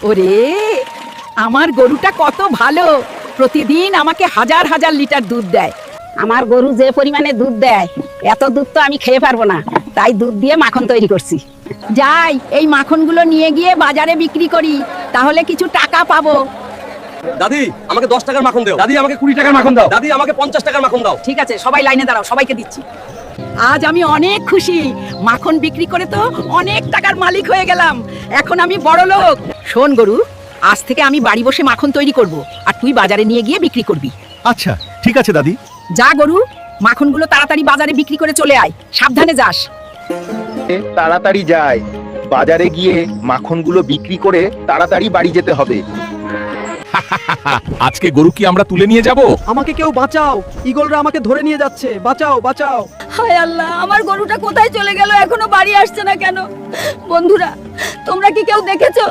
ওরে, আমার গরুটা কত ভালো, প্রতিদিন আমাকে হাজার হাজার লিটার দুধ দেয়। আমার গরু যে পরিমাণে দুধ দেয়, এত দুধ তো আমি খেয়ে পারবো না, তাই দুধ দিয়ে মাখন তৈরি করছি। যাই, এই মাখনগুলো নিয়ে গিয়ে বাজারে বিক্রি করি, তাহলে কিছু টাকা পাবো। দাদি আমাকে 10 টাকার মাখন দাও। দাদি আমাকে 20 টাকার মাখন দাও। দাদি আমাকে 50 টাকার মাখন দাও। ঠিক আছে, সবাই লাইনে দাঁড়াও, সবাইকে দিচ্ছি। আজ আমি অনেক খুশি, মাখন বিক্রি করে তো অনেক টাকার মালিক হয়ে গেলাম। এখন আমি বড় লোক। শোন গরু, আজ থেকে আমি বাড়ি বসে মাখন তৈরি করব, আর তুই বাজারে নিয়ে গিয়ে বিক্রি করবি। আচ্ছা ঠিক আছে দাদি। যা গরু, মাখনগুলো তাড়াতাড়ি বাজারে বিক্রি করে চলে আয়, সাবধানে যাস। তাড়াতাড়ি যায়, বাজারে গিয়ে মাখনগুলো বিক্রি করে তাড়াতাড়ি বাড়ি যেতে হবে। আজকে গরু কি আমরা তুলে নিয়ে যাব? আমাকে কেউ বাঁচাও, ঈগলরা আমাকে ধরে নিয়ে যাচ্ছে, বাঁচাও বাঁচাও। হায় আল্লাহ, আমার গরুটা কোথায় চলে গেল, এখনো বাড়ি আসছে না কেন? বন্ধুরা, তোমরা কি কেউ দেখেছো?